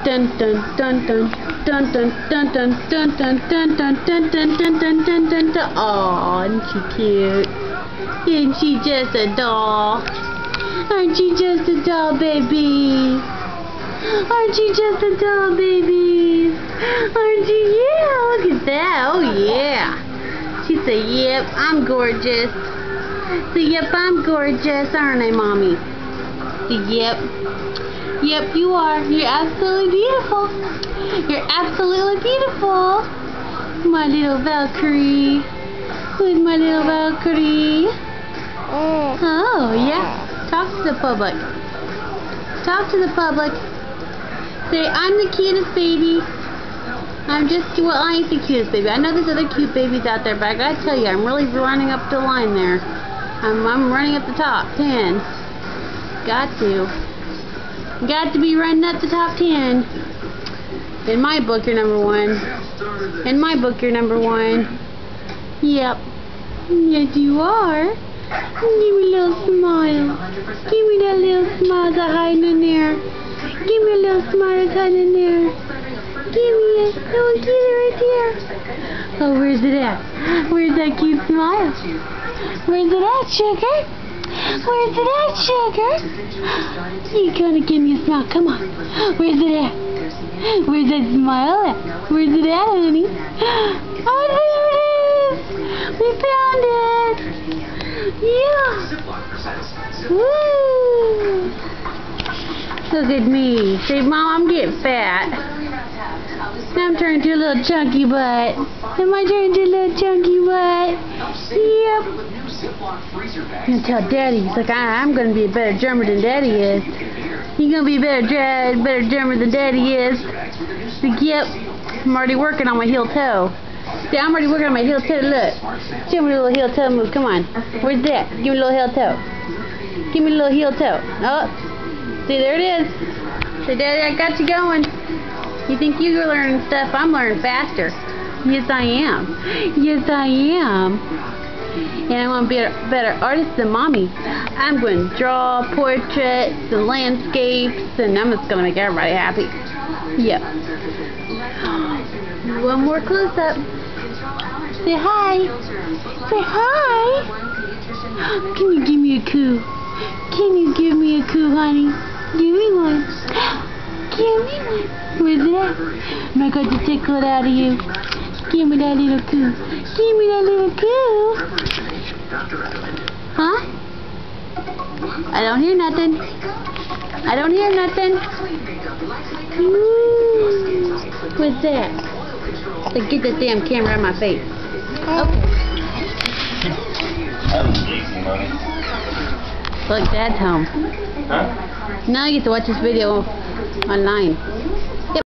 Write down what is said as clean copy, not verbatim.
dun dun dun dun dun dun dun dun dun dun dun dun dun dun dun dun dun dun dun. Aw, isn't she cute? Isn't she just a doll? Aren't you just a doll, baby? Aren't you just a doll, baby? Aren't you? Yeah, look at that. Oh yeah. She said, yep, I'm gorgeous. So yep, I'm gorgeous, aren't I, Mommy? So, yep. Yep, you are. You're absolutely beautiful. You're absolutely beautiful. My little Valkyrie. Who's my little Valkyrie? Oh, yeah. Talk to the public. Talk to the public. Say, I'm the cutest baby. Well, I ain't the cutest baby. I know there's other cute babies out there, but I gotta tell you, I'm really running up the line there. I'm running up the top 10. Got to. Got to be running up the top 10. In my book, you're number 1. In my book, you're number 1. Yep. Yes, you are. Give me a little smile. Give me that little smile that's hiding in there. Give me a little smile that's hiding in there. Give me it. Oh, get it right there. Oh, where's it at? Where's that cute smile? Where's it at, sugar? Where's it at, sugar? You gonna give me a smile? Come on. Where's it at? Where's that smile at? Where's it at, honey? Oh, there it is. We found it. Yeah. Woo. Look at me. Say, Mom, I'm getting fat. Now I'm turning to a little chunky butt. Am I turning to a little chunky butt? Yep. I'm gonna tell Daddy. He's like, I'm gonna be a better drummer than Daddy is. You're gonna be a better drummer than Daddy is. Like, yep. I'm already working on my heel toe. See, I'm already working on my heel toe. Look. Show me a little heel toe move. Come on. Where's that? Give me a little heel toe. Give me a little heel toe. Oh. See, there it is. Say, Daddy, I got you going. You think you're learning stuff? I'm learning faster. Yes, I am. Yes, I am. And I want to be a better artist than Mommy. I'm going to draw portraits and landscapes, and I'm just going to make everybody happy. Yep. One more close-up. Say hi. Say hi. Can you give me a coo? Can you give me a coo, honey? Give me one. Give me one. Where's it at? Am I going to tickle it out of you? Give me that little coo. Give me that little coo. Huh? I don't hear nothing. I don't hear nothing. Ooh. What's that? So get this damn camera out of my face. Okay. That was easy, Mommy. Look, Dad's home. Huh? Now you get to watch this video online.